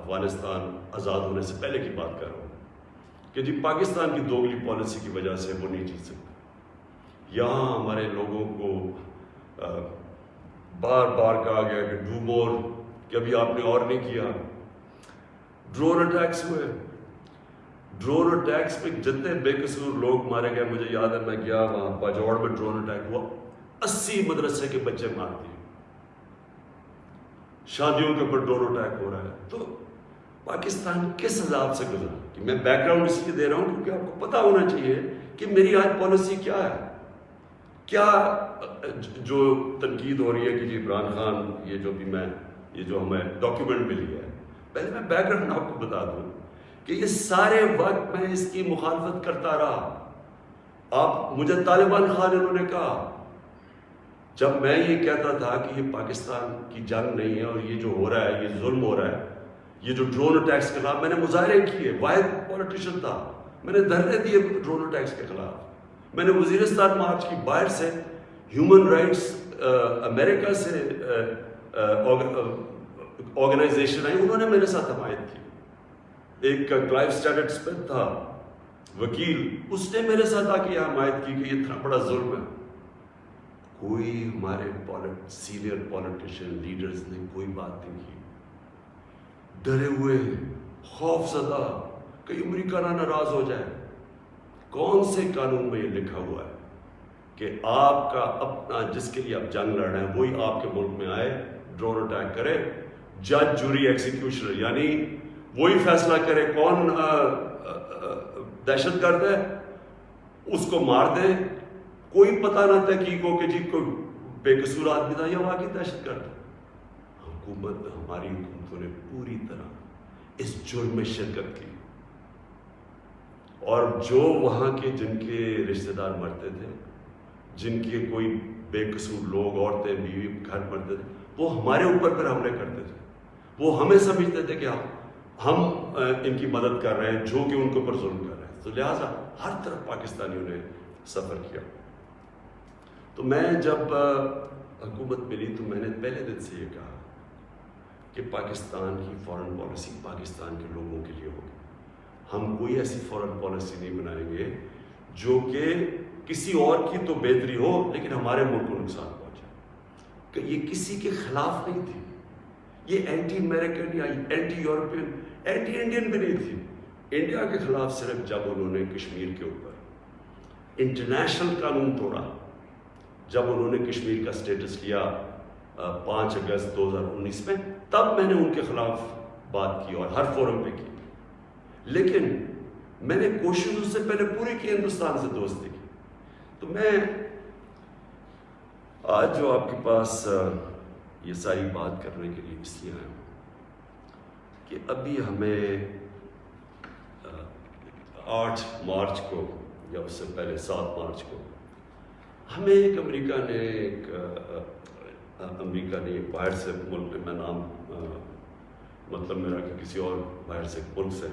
افغانستان آزاد ہونے سے پہلے کی بات کر رہا ہوں کہ جی پاکستان کی دوگلی پالیسی کی وجہ سے وہ نہیں جیت سکتا. یہاں ہمارے لوگوں کو بار بار کہا گیا کہ ڈو مور، کہ ابھی آپ نے اور نہیں کیا. ڈرون اٹیکس ہوئے، ڈرون اٹیکس پہ جتنے بے قصور لوگ مارے گئے، مجھے یاد ہے میں گیا وہاں باجوڑ میں ڈرون اٹیک ہوا، 80 مدرسے کے بچے مار دیے. شادیوں کے اوپر ڈرون اٹیک ہو رہا ہے. تو پاکستان کس عذاب سے گزرا؟ کہ میں بیک گراؤنڈ اس لیے دے رہا ہوں کیونکہ آپ کو پتا ہونا چاہیے کہ میری آج پالیسی کیا ہے. کیا جو تنقید ہو رہی ہے کہ جی عمران خان یہ جو ہمیں ڈاکیومنٹ ملی ہے، پہلے میں بیک گراؤنڈ آپ کو بتا دوں کہ یہ سارے وقت میں اس کی مخالفت کرتا رہا. آپ مجھے طالبان خان انہوں نے کہا، جب میں یہ کہتا تھا کہ یہ پاکستان کی جنگ نہیں ہے اور یہ جو ہو رہا ہے یہ ظلم ہو رہا ہے، یہ جو ڈرون اٹیکس کے خلاف میں نے مظاہرے کیے، واحد پولیٹیشین تھا، میں نے دھرنے دیے ڈرون اٹیکس کے خلاف. میں نے وزیرستان مارچ کی، باہر سے ہیومن رائٹس امریکہ سے آرگنائزیشن آئی، انہوں نے میرے ساتھ حمایت کی. ایک کلائیو اسٹیٹٹ اسمتھ تھا وکیل، اس نے میرے ساتھ آ کے حمایت کی کہ یہ اتنا بڑا ظلم ہے. کوئی ہمارے سینئر پولیٹیشین لیڈرز نے کوئی بات نہیں کی. ڈرے ہوئے، خوف زدہ کہ امریکہ نہ ناراض ہو جائے. کون سے قانون میں یہ لکھا ہوا ہے کہ آپ کا اپنا جس کے لیے آپ جنگ لڑ رہے ہیں وہی آپ کے ملک میں آئے، ڈرون اٹیک کرے، جج جوری ایکزیکیوشنر یعنی وہی فیصلہ کرے کون دہشت گرد ہے، اس کو مار دے، کوئی پتہ نہ تحقیق ہو کہ جی کوئی بے قصور آدمی تھا یا واقعی دہشت گرد. ہماری حکومتوں نے پوری طرح اس جرم میں شرکت کی، اور جو وہاں کے جن کے رشتہ دار مرتے تھے، جن کے کوئی بے قصور لوگ، عورتیں، بیوی گھر مرتے تھے، وہ ہمارے اوپر پھر حملے کرتے تھے. وہ ہمیں سمجھتے تھے کہ ہم ان کی مدد کر رہے ہیں جو کہ ان کے اوپر ظلم کر رہے ہیں. تو لہٰذا ہر طرف پاکستانیوں نے سفر کیا. تو میں جب حکومت ملی تو میں نے پہلے دن سے یہ کہا کہ پاکستان کی فارن پالیسی پاکستان کے لوگوں کے لیے ہوگی. ہم کوئی ایسی فارن پالیسی نہیں بنائیں گے جو کہ کسی اور کی تو بہتری ہو لیکن ہمارے ملک کو نقصان پہنچے. کہ یہ کسی کے خلاف نہیں تھی، یہ اینٹی امریکن یا اینٹی یورپین، اینٹی انڈین بھی نہیں تھی. انڈیا کے خلاف صرف جب انہوں نے کشمیر کے اوپر انٹرنیشنل قانون توڑا، جب انہوں نے کشمیر کا سٹیٹس لیا 5 اگست 2019 میں، تب میں نے ان کے خلاف بات کی اور ہر فورم پہ کی. لیکن میں نے کوشش اس سے پہلے پوری کی ہندوستان سے دوستی کی. تو میں آج جو آپ کے پاس یہ ساری بات کرنے کے لیے اس لیے آیا ہوں کہ ابھی ہمیں 8 مارچ کو یا اس سے پہلے 7 مارچ کو ہمیں ایک امریکہ نے باہر سے ملک میں نام مطلب میرا کہ کسی اور باہر سے ملک سے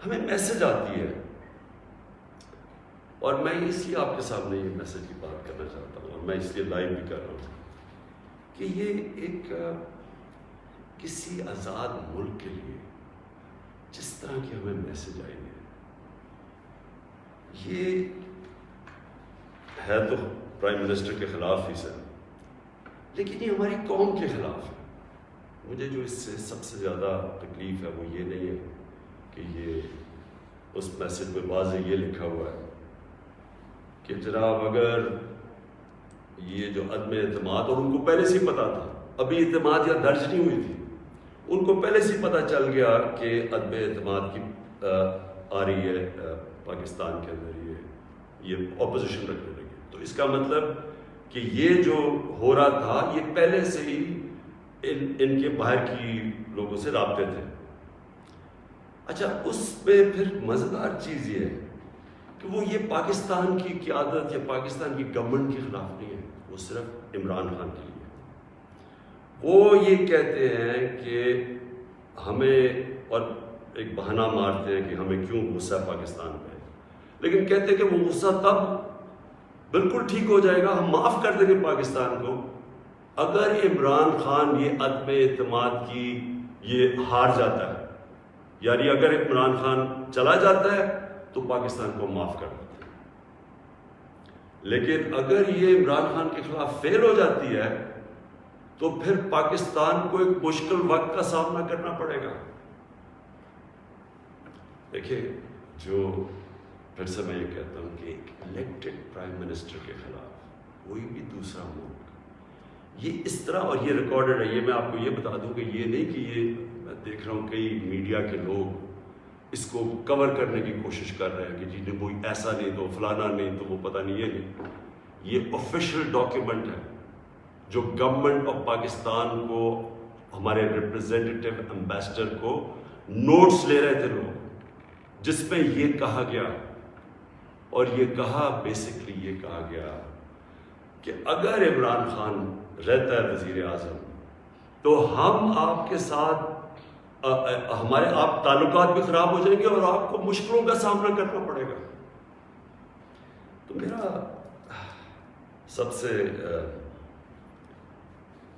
ہمیں میسج آتی ہے، اور میں اس لیے آپ کے سامنے یہ میسج کی بات کرنا چاہتا ہوں اور میں اس لیے لائیو بھی کر رہا ہوں کہ یہ ایک کسی آزاد ملک کے لیے جس طرح کی ہمیں میسج آئی ہے، یہ ہے تو پرائم منسٹر کے خلاف ہی سر، لیکن یہ ہماری قوم کے خلاف ہے. مجھے جو اس سے سب سے زیادہ تکلیف ہے وہ یہ نہیں ہے کہ یہ اس میسج پہ واضح یہ لکھا ہوا ہے کہ جناب اگر یہ جو عدم اعتماد، اور ان کو پہلے سے ہی پتا تھا، ابھی اعتماد یا درج نہیں ہوئی تھی، ان کو پہلے سے ہی پتا چل گیا کہ عدم اعتماد کی آ رہی ہے پاکستان کے اندر، یہ اپوزیشن رکھنے لگی. تو اس کا مطلب کہ یہ جو ہو رہا تھا یہ پہلے سے ہی ان کے باہر کی لوگوں سے رابطے تھے. اچھا، اس میں پھر مزیدار چیز یہ ہے کہ وہ یہ پاکستان کی قیادت یا پاکستان کی گورنمنٹ کے خلاف نہیں ہے، وہ صرف عمران خان کے لیے. وہ یہ کہتے ہیں کہ ہمیں، اور ایک بہانہ مارتے ہیں کہ ہمیں کیوں غصہ پاکستان پہ، لیکن کہتے ہیں کہ وہ غصہ تب بالکل ٹھیک ہو جائے گا، ہم معاف کر دیں گے پاکستان کو اگر عمران خان یہ عدم اعتماد کی یہ ہار جاتا ہے، یعنی اگر عمران خان چلا جاتا ہے تو پاکستان کو معاف کر دیتے ہیں، لیکن اگر یہ عمران خان کے خلاف فیل ہو جاتی ہے تو پھر پاکستان کو ایک مشکل وقت کا سامنا کرنا پڑے گا۔ دیکھیں، جو پھر سے میں یہ کہتا ہوں کہ ایک الیکٹڈ پرائم منسٹر کے خلاف کوئی بھی دوسرا ملک یہ اس طرح، اور یہ ریکارڈڈ ہے، یہ میں آپ کو یہ بتا دوں کہ یہ نہیں کہ یہ میں دیکھ رہا ہوں کئی میڈیا کے لوگ اس کو کور کرنے کی کوشش کر رہے ہیں کہ جی وہ ایسا نہیں تو فلانا نہیں تو وہ پتہ نہیں، یہ نہیں، یہ آفیشیل ڈاکیومنٹ ہے جو گورنمنٹ آف پاکستان کو، ہمارے ریپرزینٹیٹیو امبیسڈر کو نوٹس لے رہے تھے لوگ، جس میں یہ کہا گیا، اور یہ کہا بیسکلی یہ کہا گیا کہ اگر عمران خان رہتا ہے وزیر اعظم تو ہم آپ کے ساتھ ہمارے آپ تعلقات بھی خراب ہو جائیں گے اور آپ کو مشکلوں کا سامنا کرنا پڑے گا۔ تو میرا سب سے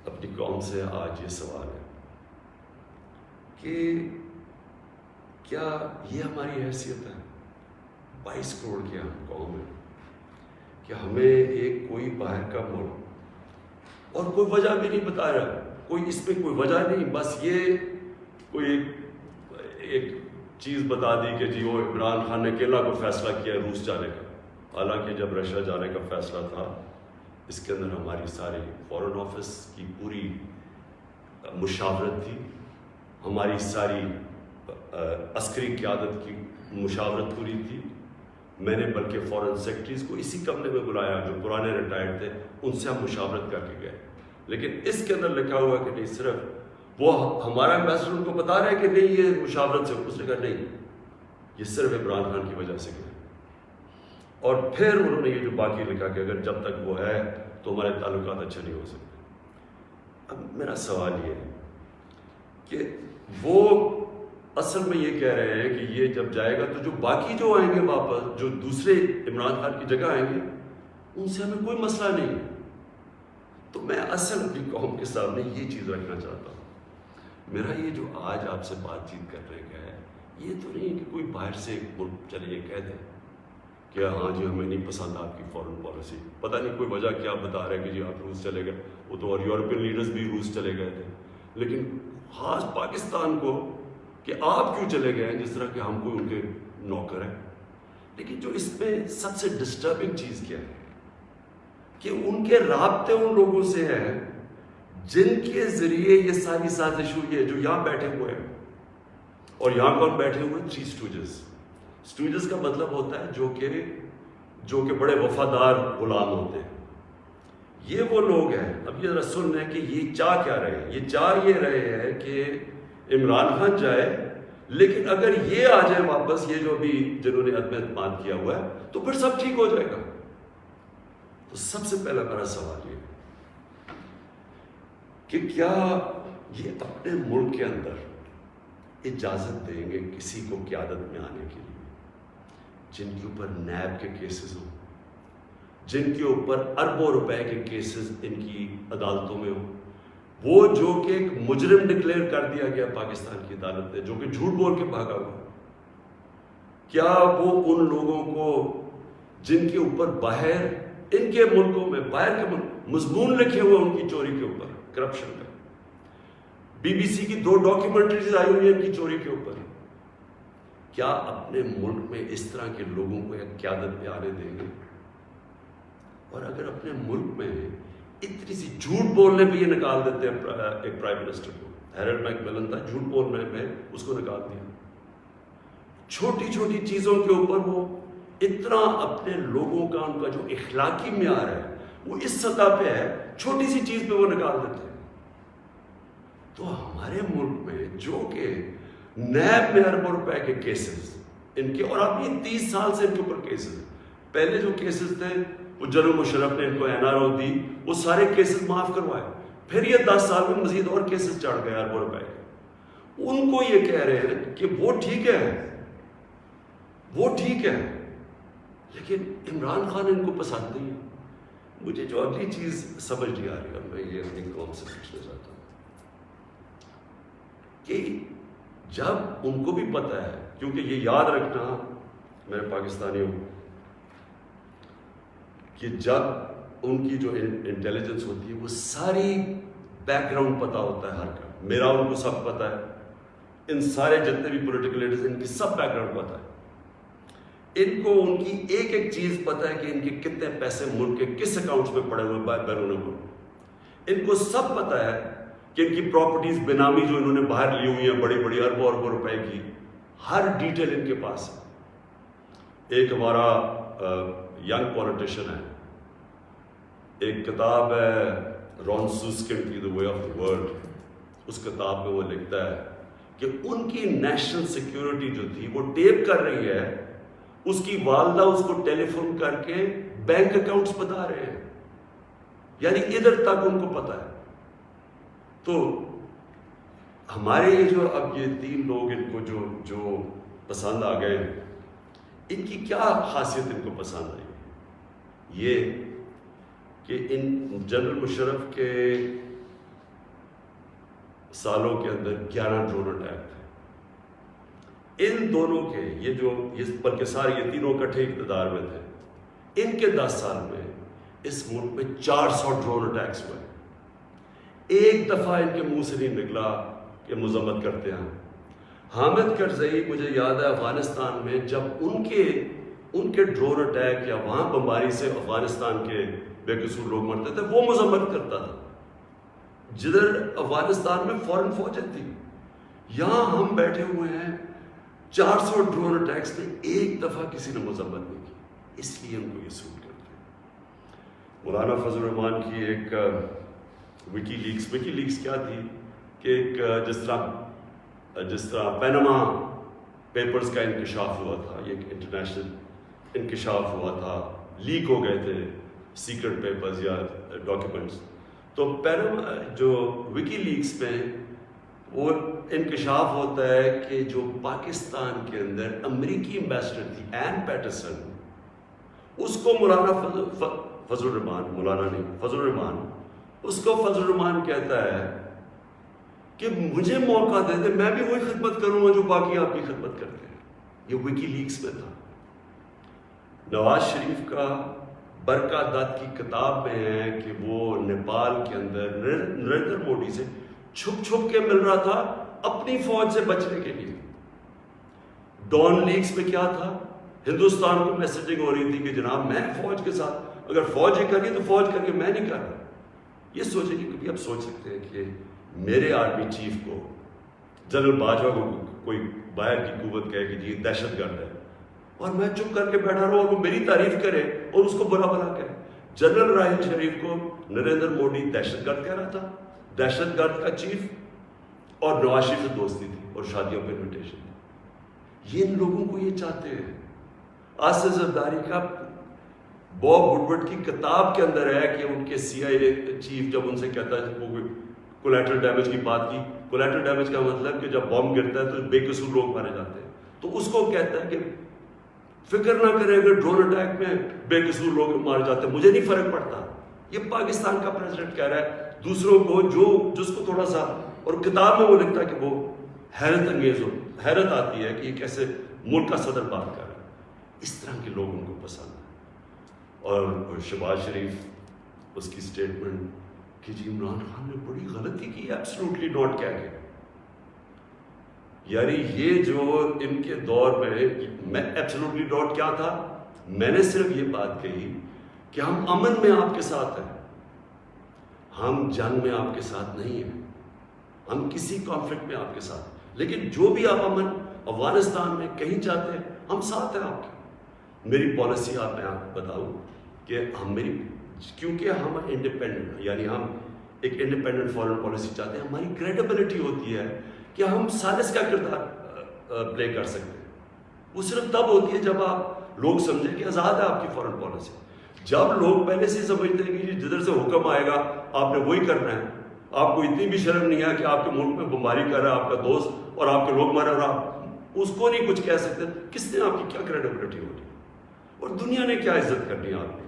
اپنی قوم سے آج یہ سوال ہے کہ کیا یہ ہماری حیثیت ہے؟ 22 کروڑ کی ہم قوم ہے کہ ہمیں ایک کوئی باہر کا ملک، اور کوئی وجہ بھی نہیں بتا رہا، کوئی اس پہ کوئی وجہ نہیں، بس یہ کوئی ایک چیز بتا دی کہ جی وہ عمران خان نے اکیلا کو فیصلہ کیا ہے روس جانے کا، حالانکہ جب رشیا جانے کا فیصلہ تھا اس کے اندر ہماری ساری فارن آفس کی پوری مشاورت تھی، ہماری ساری عسکری قیادت کی مشاورت پوری تھی۔ میں نے بلکہ فارن سیکرٹریز کو اسی کمرے میں بلایا جو پرانے ریٹائرڈ تھے، ان سے ہم مشاورت کر کے گئے، لیکن اس کے اندر لکھا ہوا کہ نہیں، صرف وہ ہمارا امبیسڈر ان کو بتا رہا ہے کہ نہیں یہ مشاورت سے، اس نے کہا نہیں یہ صرف عمران خان کی وجہ سے گئے، اور پھر انہوں نے یہ جو باقی لکھا کہ اگر جب تک وہ ہے تو ہمارے تعلقات اچھے نہیں ہو سکتے۔ اب میرا سوال یہ ہے کہ وہ اصل میں یہ کہہ رہے ہیں کہ یہ جب جائے گا تو جو باقی جو آئیں گے واپس، جو دوسرے عمران خان کی جگہ آئیں گے، ان سے ہمیں کوئی مسئلہ نہیں ہے۔ تو میں اصل اپنی قوم کے سامنے یہ چیز رکھنا چاہتا ہوں، میرا یہ جو آج آپ سے بات چیت کرنے کا ہے، یہ تو نہیں کہ کوئی باہر سے ایک ملک چلے یہ کہہ دے کہ ہاں جی ہمیں نہیں پسند آپ کی فارن پالیسی، پتہ نہیں کوئی وجہ کیا بتا رہے کہ جی آپ روس چلے گئے، وہ تو اور یورپین لیڈرز بھی روس چلے گئے تھے، لیکن خاص پاکستان کو کہ آپ کیوں چلے گئے ہیں، جس طرح کہ ہم کوئی ان کے نوکر ہیں۔ لیکن جو اس میں سب سے ڈسٹربنگ چیز کیا ہے کہ ان کے رابطے ان لوگوں سے ہیں جن کے ذریعے یہ ساری سازش ہوئی ہے، جو یہاں بیٹھے ہوئے ہیں، اور یہاں کون بیٹھے ہوئے؟ 3 اسٹوجز۔ اسٹوجز کا مطلب ہوتا ہے جو کہ بڑے وفادار غلام ہوتے ہیں، یہ وہ لوگ ہیں۔ اب یہ ذرا سن رہے ہیں کہ یہ چاہ کیا رہے ہیں، یہ چاہ یہ رہے ہیں کہ عمران خان جائے، لیکن اگر یہ آ جائے واپس، یہ جو بھی جنہوں نے عدم اعتماد کیا ہوا ہے، تو پھر سب ٹھیک ہو جائے گا۔ تو سب سے پہلا میرا سوال یہ کہ کیا یہ اپنے ملک کے اندر اجازت دیں گے کسی کو قیادت میں آنے کے لیے جن کے اوپر نیب کے کیسز ہوں، جن کے اوپر اربوں روپے کے کیسز ان کی عدالتوں میں ہوں، وہ جو کہ ایک مجرم ڈکلیئر کر دیا گیا پاکستان کی عدالت نے، جو کہ جھوٹ بول کے بھاگا ہوا، کیا وہ ان لوگوں کو جن کے اوپر باہر ان کے ملکوں میں، باہر کے ملک مضمون لکھے ہوئے ان کی چوری کے اوپر، کرپشن کا، BBC کی 2 ڈاکیومنٹریز آئی ہوئی ہیں ان کی چوری کے اوپر، کیا اپنے ملک میں اس طرح کے لوگوں کو ایک قیادت پہ آنے دیں گے؟ اور اگر اپنے ملک میں اتنی سی جھوٹ بولنے پہ یہ نکال دیتے ہیں ایک پرائم منسٹر کو، ہیرلڈ میک ملن تھا، جھوٹ بولنے پہ اس کو نکال دیا، چھوٹی چھوٹی چیزوں کے اوپر وہ اتنا اپنے لوگوں کا ان کا جو اخلاقی معیار ہے وہ اس سطح پہ ہے، چھوٹی سی چیز پہ وہ نکال دیتے ہیں۔ تو ہمارے ملک میں جو کہ نیب میں اربوں روپے کے کیسز ان کے، اور اب یہ 30 سال سے ان کے اوپر کیسز ہیں، پہلے جو کیسز تھے وہ جنرل مشرف نے ان کو NRO دی، وہ سارے کیسز معاف کروائے، پھر یہ 10 سال میں مزید اور کیسز چڑھ گئے اربوں روپے کے، ان کو یہ کہہ رہے ہیں کہ وہ ٹھیک ہے، وہ ٹھیک ہے، لیکن عمران خان ان کو پسند نہیں ہے۔ مجھے جو اگلی چیز سمجھ نہیں آ رہی ہے، میں یہ اپنی قوم سے پوچھنا چاہتا ہوں کہ جب ان کو بھی پتہ ہے، کیونکہ یہ یاد رکھنا میرے پاکستانیوں کہ جب ان کی جو انٹیلیجنس ہوتی ہے وہ ساری بیک گراؤنڈ پتہ ہوتا ہے ہر کا، میرا ان کو سب پتہ ہے، ان سارے جتنے بھی پولیٹیکل لیڈرز ان کی سب بیک گراؤنڈ پتہ ہے، ان کو ان کی ایک ایک چیز پتہ ہے کہ ان کے کتنے پیسے ملک کے کس اکاؤنٹس میں پڑے ہوئے بیرون ملک، ان کو سب پتہ ہے کہ ان کی پراپرٹیز بینامی جو انہوں نے باہر لی ہوئی ہیں بڑی بڑی اربوں اربوں روپے کی، ہر ڈیٹیل ان کے پاس ہے۔ ایک ہمارا ینگ پولیٹیشین ہے، ایک کتاب ہے رون سوسکنڈ کی دی وے آف دی ورلڈ، اس کتاب میں وہ لکھتا ہے کہ ان کی نیشنل سیکیورٹی جو تھی وہ ٹیپ کر رہی ہے، اس کی والدہ اس کو ٹیلی فون کر کے بینک اکاؤنٹس بتا رہے ہیں، یعنی ادھر تک ان کو پتا ہے۔ تو ہمارے یہ جو اب یہ تین لوگ ان کو جو پسند آ گئے، ان کی کیا خاصیت ان کو پسند آئی؟ یہ کہ ان جنرل مشرف کے سالوں کے اندر 11 ڈرون اٹیک تھے، ان دونوں کے یہ بلکہ سارے یہ تینوں اکٹھے اقتدار میں تھے، ان کے 10 سال میں اس ملک میں 400 ڈرون اٹیکس ہوئے، ایک دفعہ ان کے منہ سے نہیں نکلا کہ مذمت کرتے ہیں۔ حامد کرزئی مجھے یاد ہے افغانستان میں جب ان کے ڈرون اٹیک یا وہاں بمباری سے افغانستان کے بے قصور لوگ مرتے تھے، وہ مذمت کرتا تھا، جدھر افغانستان میں فورن فوجیں تھی، یہاں ہم بیٹھے ہوئے ہیں 400 ڈرون اٹیکس میں ایک دفعہ کسی نے مذمت نہیں کی، اس لیے ان کو یہ سوٹ کرتے ہیں۔ مولانا فضل الرحمان کی ایک وکی لیکس کیا تھی کہ ایک جس طرح پینما پیپرز کا انکشاف ہوا تھا، یہ ایک انٹرنیشنل انکشاف ہوا تھا، لیک ہو گئے تھے سیکرٹ پیپرز یا ڈاکیومنٹس، تو پینما جو وکی لیکس میں وہ انکشاف ہوتا ہے کہ جو پاکستان کے اندر امریکی ایمبیسڈر تھی این پیٹرسن، اس کو فضل الرحمان اس کو فضل الرحمان کہتا ہے کہ مجھے موقع دے دے، میں بھی وہی خدمت کروں گا جو باقی آپ کی خدمت کرتے ہیں۔ یہ وکی لیکس میں تھا۔ نواز شریف کا برکا دت کی کتاب میں ہے کہ وہ نیپال کے اندر نریندر مودی سے چھپ کے مل رہا تھا اپنی فوج سے بچنے کے لیے۔ ڈان لیکس میں کیا تھا؟ ہندوستان کو میسیجنگ ہو رہی تھی کہ جناب میں فوج کے ساتھ، اگر فوج ہی کریے تو فوج کریے، میں نہیں کر رہا۔ یہ سوچیں کہ کبھی آپ سوچ سکتے ہیں کہ میرے آرمی چیف کو، جنرل باجوہ کو کوئی باہر کی قوت کہے کہ جی دہشت گرد ہے، اور میں چپ کر کے بیٹھا رہا اور وہ میری تعریف کرے اور اس کو برا بھلا کہے؟ جنرل راحیل شریف کو نریندر مودی دہشت گرد کہہ رہا تھا، دہشت گرد کا چیف، اور نواز شریف سے دوستی تھی اور شادیوں پہ انویٹیشن تھی۔ یہ ان لوگوں کو یہ چاہتے ہیں۔ آصف زرداری کا باب وڈورڈ کی کتاب کے اندر ہے کہ ان کے سی آئی اے چیف جب ان سے کہتا ہے، وہ کولیٹرل ڈیمیج کی بات کی، کولیٹرل ڈیمیج کا مطلب کہ جب بم گرتا ہے تو بے قصور لوگ مارے جاتے ہیں، تو اس کو کہتا ہے کہ فکر نہ کرے اگر ڈرون اٹیک میں بے قصور لوگ مارے جاتے ہیں مجھے نہیں فرق پڑتا۔ یہ پاکستان کا پریزیڈنٹ کہہ رہا ہے دوسروں کو، جس کو تھوڑا سا، اور کتاب میں وہ لکھتا ہے کہ وہ حیرت انگیز ہو، حیرت آتی ہے کہ یہ کیسے ملک کا صدر بات کر رہا ہے۔ اس طرح کے لوگ ان کو پسند ہیں۔ اور شہباز شریف اس کی سٹیٹمنٹ کہ جی عمران خان نے بڑی غلطی کی، ایبسلوٹلی ناٹ کہہ کے، یعنی یہ جو ان کے دور میں ایبسلوٹلی ناٹ کیا تھا، میں نے صرف یہ بات کہی کہ ہم امن میں آپ کے ساتھ ہیں، ہم جنگ میں آپ کے ساتھ نہیں ہیں، ہم کسی کانفلکٹ میں آپ کے ساتھ، لیکن جو بھی آپ امن افغانستان میں کہیں چاہتے ہیں ہم ساتھ ہیں آپ کے۔ میری پالیسی آپ میں بتاؤں کہ کیونکہ ہم انڈیپینڈنٹ، یعنی ہم ایک انڈیپینڈنٹ فارن پالیسی چاہتے ہیں، ہماری کریڈیبلٹی ہوتی ہے کہ ہم سالس کا کردار پلے کر سکتے ہیں۔ وہ صرف تب ہوتی ہے جب آپ لوگ سمجھیں کہ آزاد ہے آپ کی فارن پالیسی۔ جب لوگ پہلے سے سمجھتے ہیں کہ جدھر سے حکم آئے گا آپ نے وہی کرنا ہے، آپ کو اتنی بھی شرم نہیں ہے کہ آپ کے ملک میں بمباری کر رہا ہے آپ کا دوست اور آپ کے لوگ مر رہا، آپ اس کو نہیں کچھ کہہ سکتے، کس نے آپ کی کیا کریڈیبلٹی ہوگی اور دنیا نے کیا عزت کرنی ہے آپ کی؟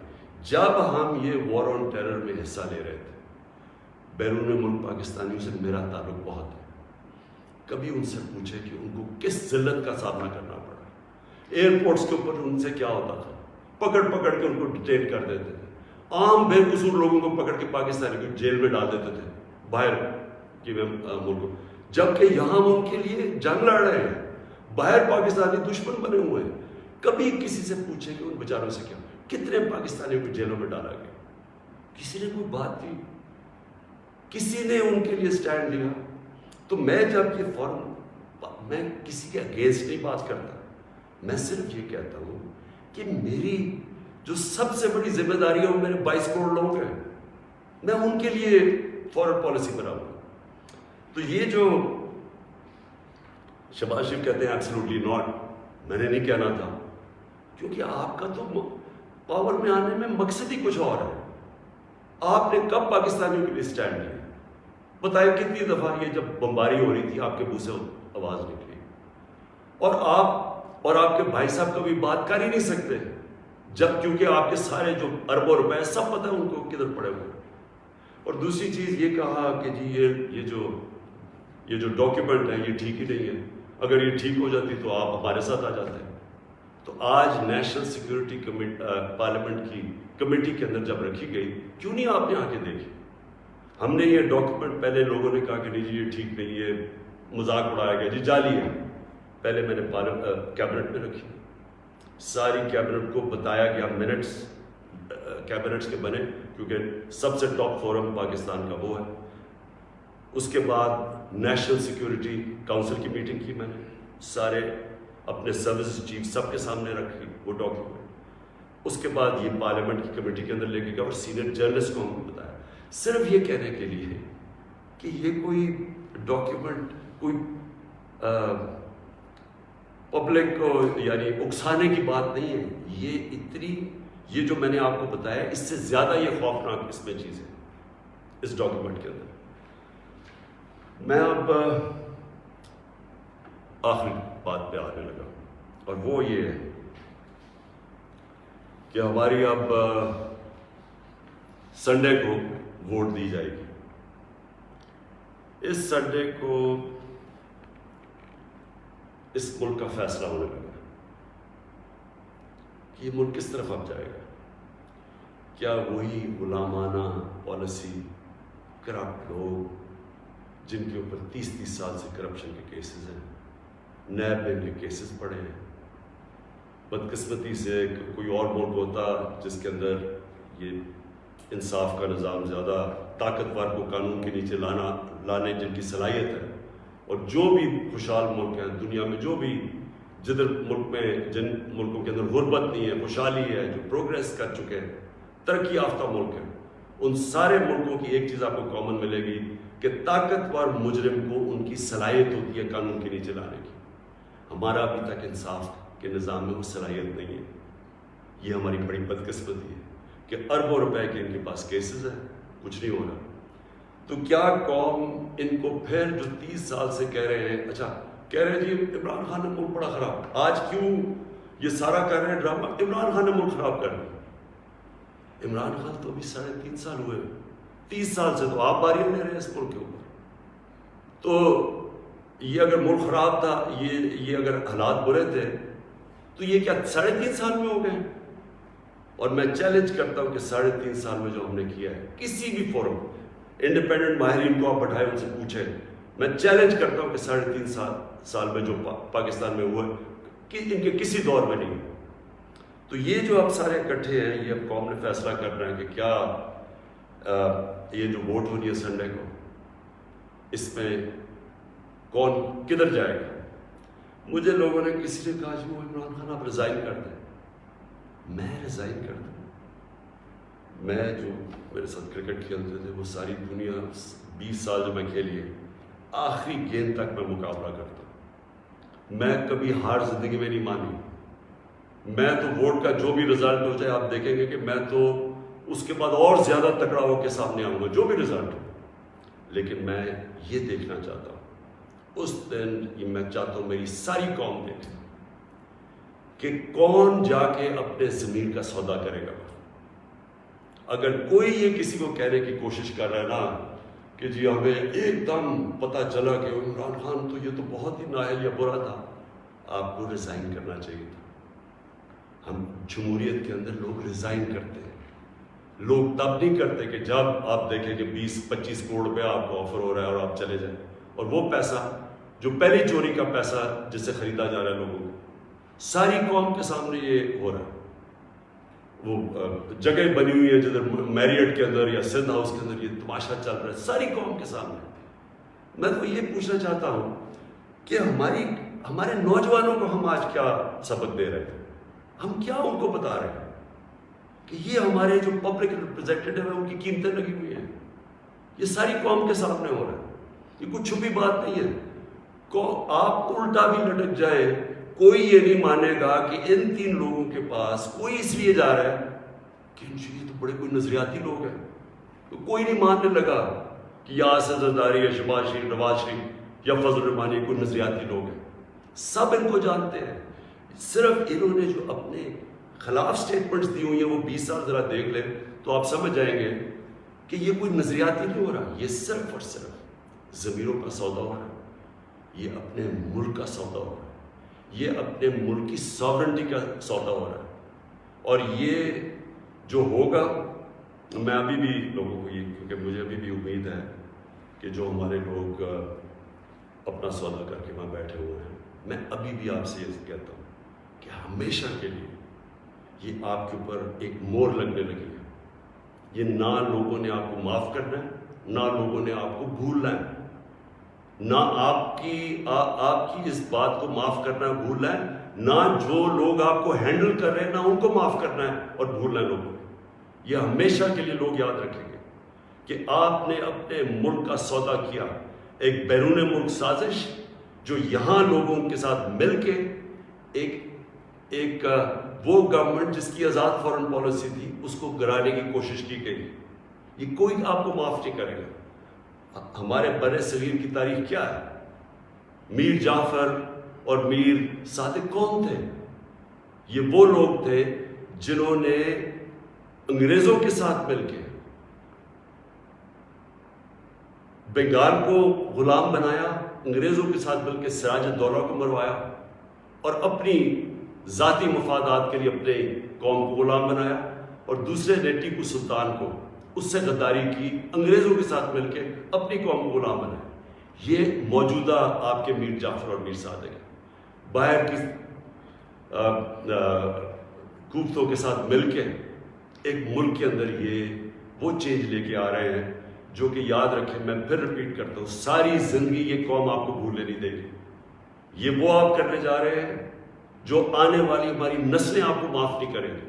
جب ہم یہ وار آن ٹیرر میں حصہ لے رہے تھے، بیرون ملک پاکستانیوں سے میرا تعلق بہت ہے، کبھی ان سے پوچھے کہ ان کو کس ذلت کا سامنا کرنا پڑا. ایئرپورٹس کے اوپر ان سے کیا ہوتا تھا, پکڑ پکڑ کے ان کو ڈیٹین کر دیتے تھے, عام بے قصور لوگوں کو پکڑ کے پاکستانی کو جیل میں ڈال دیتے تھے باہر کے ملکوں, جبکہ یہاں وہ ان کے لیے جنگ لڑ رہے ہیں, باہر پاکستانی دشمن بنے ہوئے ہیں. کبھی کسی سے پوچھے کہ ان بیچاروں سے کیا, کتنے پاکستانیوں کو جیلوں میں ڈالا گیا, کسی نے کوئی بات کی, کسی نے ان کے لیے سٹینڈ لیا. تو میں جب یہ فوراً, میں کسی کے اگینسٹ نہیں بات کرتا, میں صرف یہ کہتا ہوں کہ میری جو سب سے بڑی ذمہ داری ہے وہ میرے 22 کروڑ لوگ ہیں, میں ان کے لیے فورن پالیسی بناؤں. تو یہ جو شہباز شریف کہتے ہیں ایبسلیوٹلی ناٹ, میں نے نہیں کہنا تھا, کیونکہ آپ کا تو پاور میں آنے میں مقصد ہی کچھ اور ہے. آپ نے کب پاکستانیوں کے لیے سٹینڈ لیا بتائیں, کتنی دفعہ یہ جب بمباری ہو رہی تھی آپ کے منہ سے آواز نکلی, اور آپ کے بھائی صاحب کبھی بات کر ہی نہیں سکتے, جب کیونکہ آپ کے سارے جو اربوں روپے سب پتہ ہے ان کو کدھر پڑے ہوئے. اور دوسری چیز یہ کہا کہ جی یہ جو ڈاکیومنٹ ہے یہ ٹھیک ہی نہیں ہے, اگر یہ ٹھیک ہو جاتی تو آپ ہمارے ساتھ آ جاتے ہیں. تو آج نیشنل سیکورٹی پارلیمنٹ کی کمیٹی کے اندر جب رکھی گئی, کیوں نہیں آپ نے آ کے دیکھی؟ ہم نے یہ ڈاکیومنٹ, پہلے لوگوں نے کہا کہ نہیں جی یہ ٹھیک نہیں ہے, مذاق اڑایا گیا, جی جعلی ہے. پہلے میں نے کیبنٹ میں رکھی, ساری کیبنٹ کو بتایا کہ ہم منٹس کیبنٹس کے بنے, کیونکہ سب سے ٹاپ فورم پاکستان کا وہ ہے. اس کے بعد نیشنل سیکورٹی کونسل کی میٹنگ کی میں نے, سارے اپنے سروسز چیف سب کے سامنے رکھی وہ ڈاکیومنٹ. اس کے بعد یہ پارلیمنٹ کی کمیٹی کے اندر لے کے گیا اور سینئر جرنلسٹ کو ہم کو بتایا, صرف یہ کہنے کے لیے کہ یہ کوئی ڈاکیومنٹ کوئی پبلک کو یعنی اکسانے کی بات نہیں ہے. یہ جو میں نے آپ کو بتایا اس سے زیادہ یہ خوفناک اس میں چیز ہے اس ڈاکیومنٹ کے اندر. میں اب آخری بات پہ آنے لگا, اور وہ یہ ہے کہ ہماری اب سنڈے کو ووٹ دی جائے گی. اس سنڈے کو اس ملک کا فیصلہ ہونے لگا کہ یہ ملک کس طرف اب جائے گا. کیا وہی غلامانہ پالیسی, کرپٹ لوگ جن کے اوپر 30 سال سے کرپشن کے کیسز ہیں, نیب میں کے کیسز پڑے ہیں, بدقسمتی سے کوئی اور ملک ہوتا جس کے اندر یہ انصاف کا نظام زیادہ طاقتور کو قانون کے نیچے لانے جن کی صلاحیت ہے, اور جو بھی خوشحال ملک ہیں دنیا میں, جو بھی جن ملکوں کے اندر غربت نہیں ہے, خوشحالی ہے, جو پروگریس کر چکے ہیں, ترقی یافتہ ملک ہیں, ان سارے ملکوں کی ایک چیز آپ کو کامن ملے گی کہ طاقتور مجرم کو ان کی صلاحیت ہوتی ہے قانون کے نیچے لانے کی. ہمارا ابھی تک انصاف کے نظام میں وہ صلاحیت نہیں ہے. یہ ہماری بڑی بدقسمتی ہے کہ اربوں روپے کے ان کے پاس کیسز ہیں, کچھ نہیں ہو رہا. تو کیا قوم ان کو پھر جو 30 سال سے کہہ رہے ہیں, اچھا کہہ رہے ہیں جی عمران خان نے ملک بڑا خراب, آج کیوں یہ سارا کر رہے ہیں ڈرامہ, عمران خان نے ملک خراب کر دیا. عمران خان تو ابھی 3.5 سال ہوئے, 30 سال سے تو آپ باریاں لے رہے ہیں اس ملک کے اوپر. تو یہ اگر ملک خراب تھا, یہ اگر حالات برے تھے, تو یہ کیا 3.5 سال میں ہو گئے؟ اور میں چیلنج کرتا ہوں کہ 3.5 سال میں جو ہم نے کیا ہے, کسی بھی فورم انڈیپینڈنٹ ماہرین کو آپ بٹھائے ان سے پوچھیں, میں چیلنج کرتا ہوں کہ 3.5 سال میں جو پاکستان میں ہوا کہ ان کے کسی دور میں نہیں. تو یہ جو اب سارے اکٹھے ہیں, یہ اب قوم نے فیصلہ کرنا ہے کہ کیا یہ جو ووٹ ہونی ہے سنڈے کو, اس میں کون کدھر جائے گا. مجھے لوگوں نے کسی نے کہا جی وہ عمران خان آپ ریزائن کر دیں. میں ریزائن کر دوں؟ میں جو میرے ساتھ کرکٹ کھیلتے تھے وہ ساری دنیا 20 سال جو میں کھیلی ہے, آخری گیند تک میں مقابلہ کرتا ہوں. میں کبھی ہار زندگی میں نہیں مانی. میں تو ووٹ کا جو بھی رزلٹ ہو جائے آپ دیکھیں گے کہ میں تو اس کے بعد اور زیادہ تکڑا ہو کے سامنے آؤں گا جو بھی رزلٹ ہو. لیکن میں یہ دیکھنا چاہتا ہوں اس دن, میں چاہتا ہوں میری ساری قوم دیکھے کہ کون جا کے اپنے ضمیر کا سودا کرے گا. اگر کوئی یہ کسی کو کہنے کی کوشش کر رہا ہے نا کہ جی ہمیں ایک دم پتہ چلا کہ عمران خان تو یہ تو بہت ہی نااہل یا برا تھا، آپ کو ریزائن کرنا چاہیے تھا۔ ہم جمہوریت کے اندر لوگ ریزائن کرتے ہیں، لوگ تب نہیں کرتے کہ جب آپ دیکھیں کہ 20-25 کروڑ روپیہ آپ کو آفر ہو رہا ہے اور آپ چلے جائیں، اور وہ پیسہ جو پہلی چوری کا پیسہ جس سے خریدا جا رہا ہے لوگوں کو، ساری قوم کے سامنے یہ ہو رہا ہے۔ وہ جگہ بنی ہوئی ہے جدھر میریٹ کے اندر یا سندھ ہاؤس کے اندر یہ تماشا چل رہا ہے ساری قوم کے سامنے۔ میں تو یہ پوچھنا چاہتا ہوں کہ ہمارے نوجوانوں کو ہم آج کیا سبق دے رہے ہیں، ہم کیا ان کو بتا رہے ہیں کہ یہ ہمارے جو پبلک ریپرزینٹیٹیو ہیں ان کی قیمتیں لگی ہوئی ہیں، یہ ساری قوم کے سامنے ہو رہا ہے، یہ کچھ چھپی بات نہیں ہے۔ آپ الٹا بھی لٹک جائیں، کوئی یہ نہیں مانے گا کہ ان 3 لوگوں کے پاس کوئی اس لیے جا رہا ہے کہ یہ تو بڑے کوئی نظریاتی لوگ ہیں، تو کوئی نہیں ماننے لگا کہ یا اسد زرداری یا شہباز شریف، نواز شریف یا فضل الرحمانی کوئی نظریاتی لوگ ہیں، سب ان کو جانتے ہیں۔ صرف انہوں نے جو اپنے خلاف سٹیٹمنٹس دی ہوئی ہیں وہ 20 سال ذرا دیکھ لیں تو آپ سمجھ جائیں گے کہ یہ کوئی نظریاتی نہیں ہو رہا، یہ صرف اور صرف ضمیروں کا سودا ہو رہا ہے، یہ اپنے ملک کا سودا ہو رہا ہے، یہ اپنے ملک کی ساورنٹی کا سودا ہو رہا ہے۔ اور یہ جو ہوگا، میں ابھی بھی لوگوں کو یہ، کیونکہ مجھے ابھی بھی امید ہے کہ جو ہمارے لوگ اپنا سودا کر کے وہاں بیٹھے ہوئے ہیں، میں ابھی بھی آپ سے یہ کہتا ہوں کہ ہمیشہ کے لیے یہ آپ کے اوپر ایک مور لگنے لگی ہے۔ یہ نہ لوگوں نے آپ کو معاف کرنا ہے، نہ لوگوں نے آپ کو بھولنا ہے، نہ آپ کی اس بات کو معاف کرنا ہے بھولنا ہے، نہ جو لوگ آپ کو ہینڈل کر رہے ہیں نہ ان کو معاف کرنا ہے اور بھولنا ہے لوگوں کو۔ یہ ہمیشہ کے لیے لوگ یاد رکھیں گے کہ آپ نے اپنے ملک کا سودا کیا، ایک بیرون ملک سازش جو یہاں لوگوں کے ساتھ مل کے ایک وہ گورنمنٹ جس کی آزاد فارن پالیسی تھی اس کو گرانے کی کوشش کی گئی، یہ کوئی آپ کو معاف نہیں کرے گا۔ ہمارے بر صغیر کی تاریخ کیا ہے؟ میر جعفر اور میر صادق کون تھے؟ یہ وہ لوگ تھے جنہوں نے انگریزوں کے ساتھ مل کے بنگال کو غلام بنایا، انگریزوں کے ساتھ مل کے سراج الدولہ کو مروایا اور اپنی ذاتی مفادات کے لیے اپنے قوم کو غلام بنایا، اور دوسرے نے ٹیپو سلطان کو اس سے غداری کی، انگریزوں کے ساتھ مل کے اپنی قوم کو غلام بنایا۔ یہ موجودہ آپ کے میر جعفر اور میر صادق ہیں، باہر کی قوتوں کے ساتھ مل کے ایک ملک کے اندر یہ وہ چینج لے کے آ رہے ہیں جو کہ یاد رکھیں، میں پھر ریپیٹ کرتا ہوں، ساری زندگی یہ قوم آپ کو بھولنے نہیں دے گی۔ یہ وہ آپ کرنے جا رہے ہیں جو آنے والی ہماری نسلیں آپ کو معاف نہیں کریں گی۔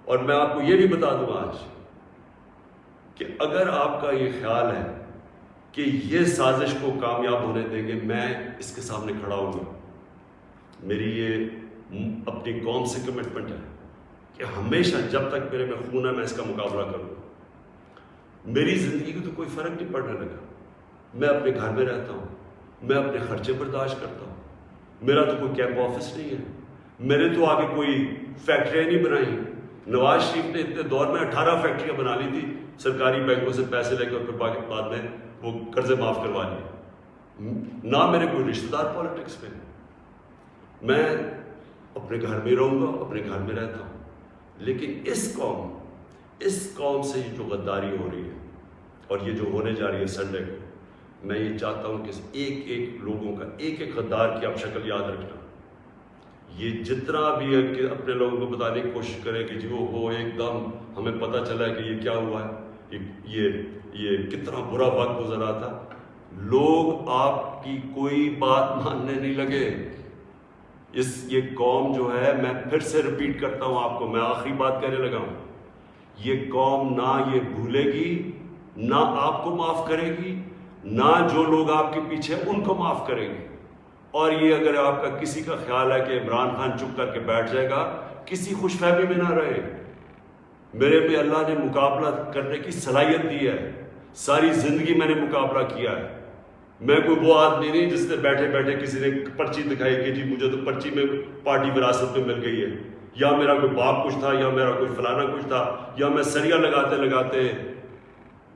اور میں آپ کو یہ بھی بتا دوں آج کہ اگر آپ کا یہ خیال ہے کہ یہ سازش کو کامیاب ہونے دیں گے، میں اس کے سامنے کھڑا ہوں گا۔ میری یہ اپنی قوم سے کمٹمنٹ ہے کہ ہمیشہ جب تک میرے میں خون ہے میں اس کا مقابلہ کروں گا۔ میری زندگی کو تو کوئی فرق نہیں پڑنے لگا، میں اپنے گھر میں رہتا ہوں، میں اپنے خرچے برداشت کرتا ہوں، میرا تو کوئی کیمپ آفس نہیں ہے، میرے تو آگے کوئی فیکٹریاں نہیں بنائی۔ نواز شریف نے اتنے دور میں 18 فیکٹریاں بنا لی تھی، سرکاری بینکوں سے پیسے لے کر پھر بعد میں وہ قرضے معاف کروا لیے۔ نہ میرے کوئی رشتہ دار پالیٹکس میں، میں اپنے گھر میں رہوں گا، اپنے گھر میں رہتا ہوں۔ لیکن اس قوم سے جو غداری ہو رہی ہے اور یہ جو ہونے جا رہی ہے سنڈے کو، میں یہ چاہتا ہوں کہ ایک ایک لوگوں کا، ایک ایک غدار کی آپ شکل یاد رکھنا۔ یہ جتنا بھی ہے کہ اپنے لوگوں کو بتانے کی کوشش کریں کہ جی وہ ایک دم ہمیں پتہ چلا ہے کہ یہ کیا ہوا ہے، یہ کتنا برا وقت گزرا تھا، لوگ آپ کی کوئی بات ماننے نہیں لگے۔ یہ قوم جو ہے، میں پھر سے ریپیٹ کرتا ہوں آپ کو، میں آخری بات کہنے لگا ہوں، یہ قوم نہ یہ بھولے گی، نہ آپ کو معاف کرے گی، نہ جو لوگ آپ کے پیچھے ان کو معاف کرے گی۔ اور یہ اگر آپ کا کسی کا خیال ہے کہ عمران خان چپ کر کے بیٹھ جائے گا، کسی خوش فہمی میں نہ رہے۔ میرے میں اللہ نے مقابلہ کرنے کی صلاحیت دی ہے، ساری زندگی میں نے مقابلہ کیا ہے۔ میں کوئی وہ آدمی نہیں جس نے بیٹھے بیٹھے کسی نے پرچی دکھائی کہ جی مجھے تو پرچی میں پارٹی وراثت میں مل گئی ہے، یا میرا کوئی باپ کچھ تھا، یا میرا کوئی فلانا کچھ تھا، یا میں سریا لگاتے لگاتے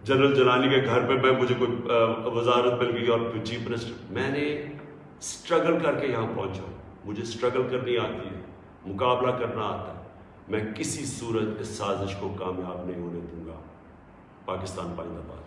جنرل جلانی کے گھر پہ مجھے کوئی وزارت مل گئی اور چیف منسٹر. میں نے اسٹرگل کر کے یہاں پہنچا. مجھے اسٹرگل کرنی آتی ہے, مقابلہ کرنا آتا ہے. میں کسی صورت اس سازش کو کامیاب نہیں ہونے دوں گا. پاکستان پائندہ باد.